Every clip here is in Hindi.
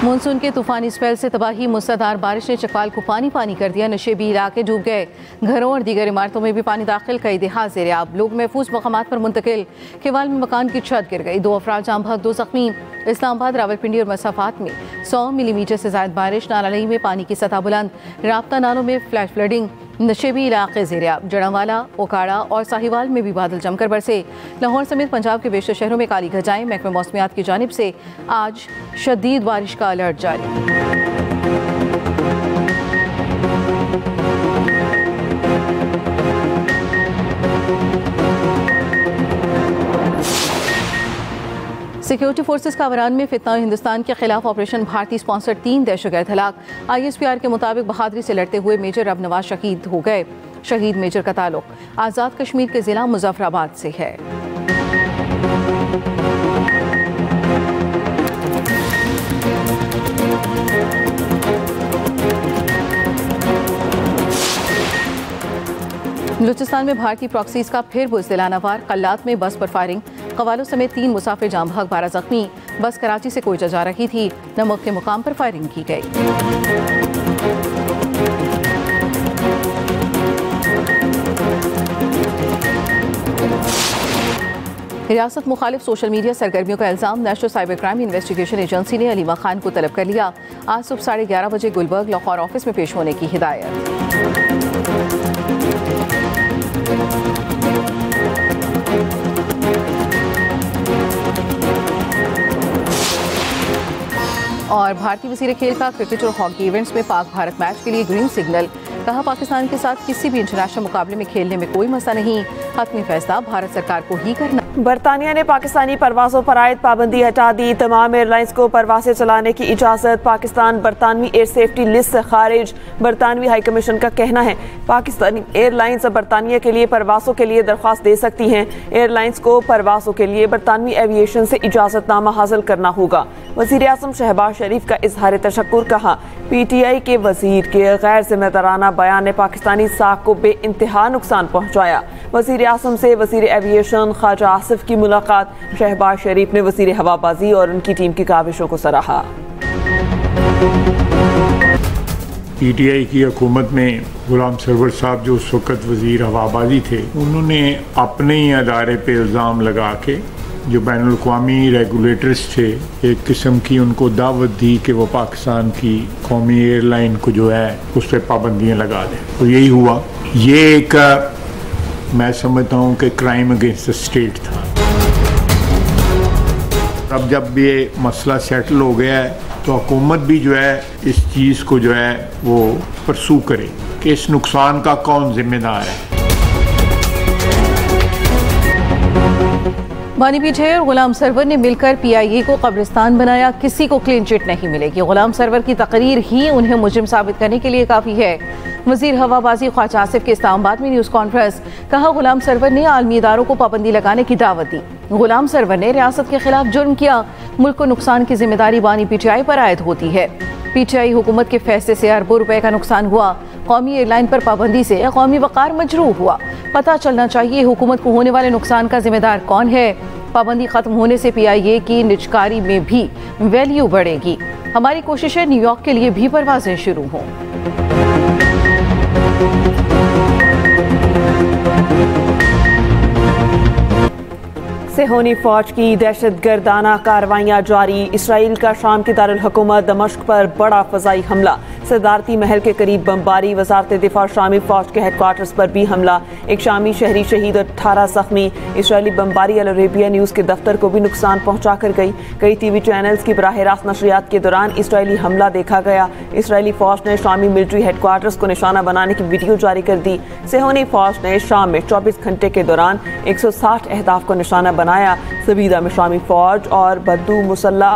मानसून के तूफानी स्पेल से तबाही, मूसलाधार बारिश ने चकवाल को पानी पानी कर दिया। नशेबी इलाके डूब गए। घरों और दीगर इमारतों में भी पानी दाखिल। कई देहात ज़ेर-ए-आब। लोग महफूज मकामात पर मुंतकिल। केवाल में मकान की छत गिर गई। 2 अफराद जाम बहक, 2 जख्मी। इस्लामाबाद, रावलपिंडी और मसाफात में 100 मिलीमीटर से ज़ायद बारिश। नालालई में पानी की सतह बुलंद। राब्ता नालों में फ्लैश फ्लडिंग। नशेबी इलाके ज़ेर-ए-आब। जड़ावाला, ओकाड़ा और साहिवाल में भी बादल जमकर बरसे। लाहौर समेत पंजाब के बेशतर शहरों में काली घटाएं। महकमा मौसमियात की जानिब से आज शदीद बारिश का अलर्ट जारी। सिक्योरिटी फोर्सेस का अवरान में फितना हिंदुस्तान के खिलाफ ऑपरेशन भारतीय स्पॉन्सर 3 दहशतगर्द हलाक। ISPR के मुताबिक बहादुरी से लड़ते हुए मेजर रब नवाज शहीद हो गए। शहीद मेजर का ताल्लुक आज़ाद कश्मीर के जिला मुजफ्फराबाद से है। बलूचिस्तान में भारतीय प्रॉक्सीज का फिर बुज़दिलाना वार। कल्लात में बस पर फायरिंग। कवालों समेत 3 मुसाफिर जाम बहक, 12 जख्मी। बस कराची से कोयटा जा रही थी। नमक के मुकाम पर फायरिंग की गई। रियासत मुखालिफ सोशल मीडिया सरगर्मियों का इल्जाम। National cyber crime investigation agency ने अलीमा खान को तलब कर लिया। आज सुबह 11:30 बजे गुलबर्ग लाहौर ऑफिस में पेश होने की हिदायत। और भारतीय वज़ीर खेल का क्रिकेट और हॉकी इवेंट्स में पाक भारत मैच के लिए ग्रीन सिग्नल। कहा, पाकिस्तान के साथ किसी भी इंटरनेशनल मुकाबले में खेलने में कोई मसला नहीं। हतमी फैसला भारत सरकार को ही करना। बरतानिया ने पाकिस्तानी परवाज़ों पर आयद पाबंदी हटा दी। तमाम एयरलाइंस को परवाज़ें चलाने की इजाज़त। पाकिस्तान बरतानवी एयर सेफ्टी लिस्ट से खारिज। बरतानवी हाई कमीशन का कहना है पाकिस्तानी एयरलाइंस अब बरतानिया के लिए परवाज़ों के लिए दरख्वास्त दे सकती हैं। एयरलाइंस को परवाज़ों के लिए बरतानवी एविएशन से इजाज़तनामा हासिल करना होगा। वज़ीर आज़म शहबाज शरीफ का इजहार तशक्कुर। कहा, PTI के वज़ीर के गैर जिम्मेदाराना बयान ने पाकिस्तानी साख को बेइंतहा नुकसान पहुँचाया। वज़ीर आज़म से वज़ीर एविएशन ख्वाजा आसिफ की मुलाकात। शहबाज शरीफ ने वज़ीर हवाबाजी और उनकी टीम की काविशों को सराहा। PTI की हुकूमत में गुलाम सरवर साहब जो उस वक़्त वज़ीर हवाबाजी थे, उन्होंने अपने ही अदारे पे इल्ज़ाम लगा के जो बैनुल-अक़वामी रेगुलेटर्स थे, एक किस्म की उनको दावत दी कि वो पाकिस्तान की कौमी एयरलाइन को जो है उस पर पाबंदियाँ लगा दें। तो यही हुआ। ये एक मैं समझता हूँ कि क्राइम अगेंस्ट द स्टेट था। अब जब ये मसला सेटल हो गया है तो हुकूमत भी जो है इस चीज़ को जो है वो परसू करे कि इस नुकसान का कौन जिम्मेदार है। बानी पीछे और गुलाम सरवर ने मिलकर PIA को कब्रिस्तान बनाया। किसी को क्लीन चिट नहीं मिलेगी। गुलाम सरवर की तकरीर ही उन्हें मुजरिम साबित करने के लिए काफ़ी है। वज़ीर हवाबाजी ख्वाजा आसिफ के इस्लामाबाद में न्यूज़ कॉन्फ्रेंस। कहा, गुलाम सरवर ने आलमी इदारों को पाबंदी लगाने की दावत दी। गुलाम सरवर ने रियासत के खिलाफ जुर्म किया। मुल्क को नुकसान की जिम्मेदारी बानी PTI पर आयद होती है। PTI हुकूमत के फैसले से अरबों रुपए का नुकसान हुआ। कौमी एयरलाइन पर पाबंदी से कौमी वक़ार मजरूह हुआ। पता चलना चाहिए हुकूमत को होने वाले नुकसान का जिम्मेदार कौन है। पाबंदी खत्म होने से PIA की निजकारी में भी वैल्यू बढ़ेगी। हमारी कोशिश है न्यूयॉर्क के लिए भी परवाजें शुरू हों। सेहोनी फौज की दहशतगर्दाना कार्रवाइयाँ जारी। इसराइल का शाम की दारुल हुकूमत दमश्क पर बड़ा फ़ज़ाई हमला। सदारती महल के करीब बमबारी। वज़ारत दिफा शामी फौज के हेडक्वार्टर्स पर भी हमला। एक शामी शहरी शहीद और 18 जख्मी। इसराइली बमबारी अल अरेबिया न्यूज़ के दफ्तर को भी नुकसान पहुँचा कर गई। कई TV चैनल्स की बराह रास्त नशरियात के दौरान इसराइली हमला देखा गया। इसराइली फौज ने शामी मिलिट्री हेडक्वार्टर्स को निशाना बनाने की वीडियो जारी कर दी। सेहोनी फौज ने शाम में 24 घंटे के दौरान 160 अहदाफ को निशाना बनाया। सबीदा में शामी फौज और बद्दू मुसल्ला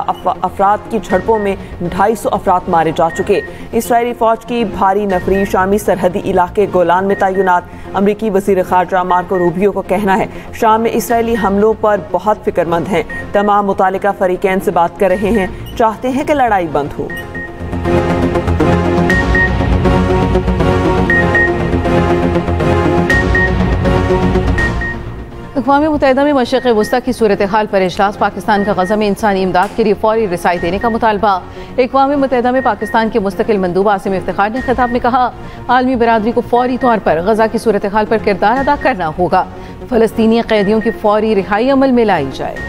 अफराद की झड़पों में 250 अफराद मारे जा चुके। इसराइली फौज की भारी नफरी शामी सरहदी इलाके गोलान में तैनात। अमरीकी वज़ीर ख़ारजा मार्को रूबियो को कहना है शाम में इसराइली हमलों पर बहुत फिक्रमंद हैं। तमाम मुतालिका फरीकैन से बात कर रहे हैं, चाहते हैं कि लड़ाई बंद हो। अक़वाम मुत्तहिदा में मशरिक़ वुस्ता की सूरत हाल पर इजलास, पाकिस्तान का गज़ा में इंसानी इमदाद के लिए फौरी रसाई देने का मुतालबा। अक़वाम मुत्तहिदा में पाकिस्तान के मुस्तकिल मंदूब आसिम इफ्तिखार ने खिताब में कहा, आलमी बरादरी को फौरी तौर पर गज़ा की सूरत हाल पर किरदार अदा करना होगा। फ़लस्तीनी कैदियों की फौरी रिहाई अमल में लाई जाए।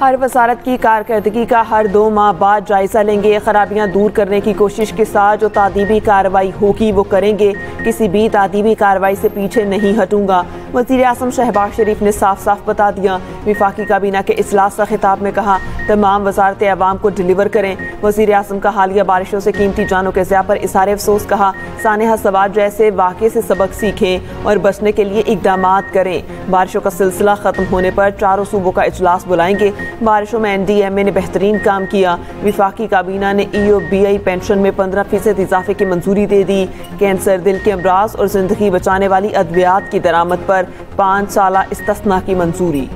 हर वजारत की कारकर्दगी का हर 2 माह बाद जायजा लेंगे। खराबियां दूर करने की कोशिश के साथ जो तादीबी कार्रवाई होगी वो करेंगे। किसी भी तादीबी कार्रवाई से पीछे नहीं हटूंगा। वज़ीर आज़म शहबाज शरीफ ने साफ साफ बता दिया। विफाकी काबीना के इजलास का खिताब में कहा, तमाम वजारतें अवाम को डिलीवर करें। वज़ीर आज़म का हालिया बारिशों से कीमती जानों के ज़िया पर इज़हार अफसोस। कहा, सानेहा सवाद जैसे वाक़े से सबक सीखें और बचने के लिए इक़दाम करें। बारिशों का सिलसिला ख़त्म होने पर 4 सूबों का इजलास बुलाएंगे। बारिशों में NDMA ने बेहतरीन काम किया। विफाकी काबीना ने EOBI पेंशन में 15% इजाफे की मंजूरी दे दी। कैंसर, दिल के अमराज और जिंदगी बचाने वाली अद्वियात की दरामद पर 5 साला इस्तिस्ना की मंजूरी।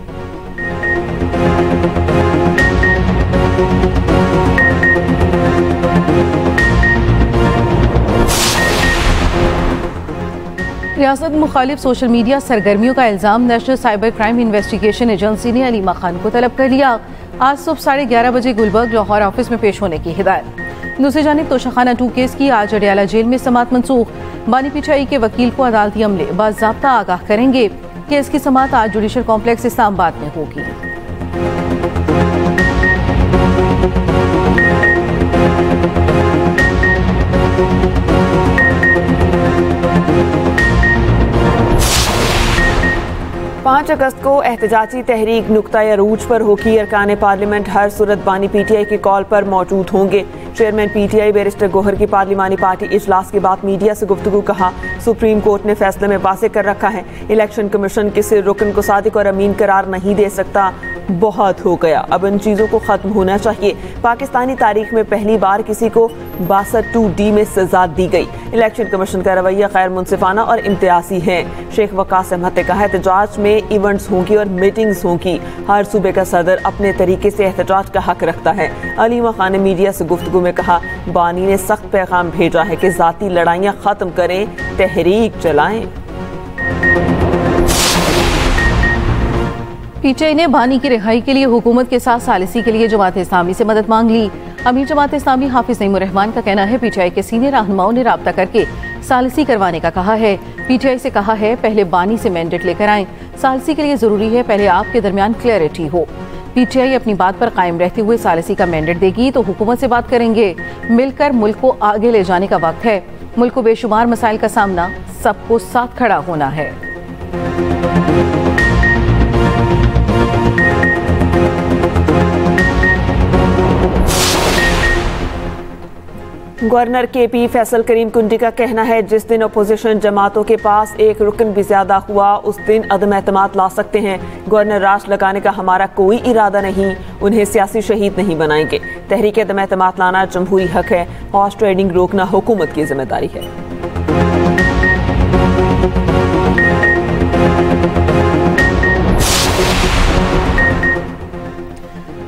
रियासत मुखालिफ सोशल मीडिया सरगर्मियों का इल्ज़ाम, national cyber crime investigation agency ने अलीमा खान को तलब कर लिया। आज सुबह 11:30 बजे गुलबर्ग लाहौर ऑफिस में पेश होने की हिदायत। दूसरी जानिब तोशाखाना 2 केस की आज अडयाला जेल में समाअत मनसूख। बानी पीछाई के वकील को अदालती अमले बाज़ाब्ता आगाह करेंगे। केस की समाअत आज जुडिशल कॉम्प्लेक्स इस्लामाबाद में होगी। पाँच अगस्त को एहतजाजी तहरीक नुक्ता अरूज पर होगी। अरकान पार्लियामेंट हर सूरत बानी PTI की कॉल पर मौजूद होंगे। चेयरमैन PTI बैरिस्टर गौहर की पार्लिमानी पार्टी इजलास के बाद मीडिया से गुफ्तगू। कहा, सुप्रीम कोर्ट ने फैसले में वाज़ेह कर रखा है, इलेक्शन कमीशन किसी रुकन को सादिक और अमीन करार नहीं दे सकता। बहुत हो गया, अब इन चीज़ों को ख़त्म होना चाहिए। पाकिस्तानी तारीख में पहली बार किसी को 62D में सजा दी गई। इलेक्शन कमीशन का रवैया गैर मुनसिफाना और इम्तियाजी है। शेख वकास अहमद ने कहा, एहतजाज में इवेंट्स होंगी और मीटिंग्स होंगी। हर सूबे का सदर अपने तरीके से एहतजाज का हक रखता है। अलीमा खान ने मीडिया से गुफ्तगू में कहा, बानी ने सख्त पैगाम भेजा है कि ज़ाती लड़ाइयाँ ख़त्म करें, तहरीक चलाएं। PTI ने बानी की रिहाई के लिए हुकूमत के साथ सालिसी के लिए जमात इस्लामी से मदद मांग ली। अमीर जमात इस्लामी हाफिज नईमुर रहमान का कहना है, PTI के सीनियर रहनुमाओं ने राब्ता करके सालिसी करवाने का कहा है। PTI से कहा है, पहले बानी से मैंडेट लेकर आएं। सालिसी के लिए जरूरी है पहले आपके दरमियान क्लैरिटी हो। PTI अपनी बात पर कायम रहते हुए सालिसी का मैंडेट देगी तो हुकूमत से बात करेंगे। मिलकर मुल्क को आगे ले जाने का वक्त है। मुल्क को बेशुमार मसाइल का सामना, सबको साथ खड़ा होना है। गवर्नर KP फैसल करीम कुंडी का कहना है, जिस दिन अपोजिशन जमातों के पास एक रुकन भी ज्यादा हुआ उस दिन अदम एतमाद ला सकते हैं। गवर्नर राज लगाने का हमारा कोई इरादा नहीं, उन्हें सियासी शहीद नहीं बनाएंगे। तहरीक अदम एतमाद लाना जमहूरी हक है, हॉर्स ट्रेडिंग रोकना हुकूमत की जिम्मेदारी है।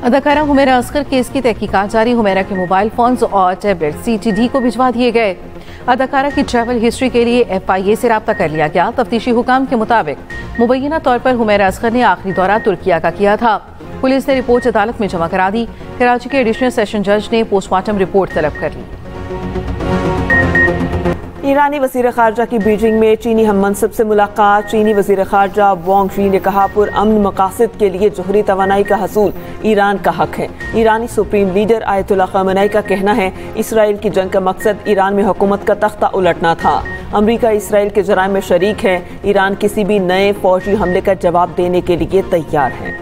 अदाकारा हुमैरा असगर केस की तहकीकात जारी। हुमैरा के मोबाइल फोन्स और टैबलेट CTD को भिजवा दिए गए। अदाकारा की ट्रैवल हिस्ट्री के लिए FIA से रब्ता कर लिया गया। तफ्तीशी हुकाम के मुताबिक मुबैना तौर पर हुमैरा असगर ने आखिरी दौरा तुर्किया का किया था। पुलिस ने रिपोर्ट अदालत में जमा करा दी। कराची के एडिशनल सेशन जज ने पोस्टमार्टम रिपोर्ट तलब कर ली। ईरानी वज़ीर ख़ारजा की बीजिंग में चीनी हम मनसब से मुलाकात। चीनी वज़ीर ख़ारजा वांग शी ने कहा, पुरअमन मकासद के लिए जोहरी तवानाई का हसूल ईरान का हक है। ईरानी सुप्रीम लीडर आयतुल्लाह ख़ामेनी का कहना है, इसराइल की जंग का मकसद ईरान में हुकूमत का तख्ता उलटना था। अमरीका इसराइल के जराइम में शरीक है। ईरान किसी भी नए फौजी हमले का जवाब देने के लिए तैयार है।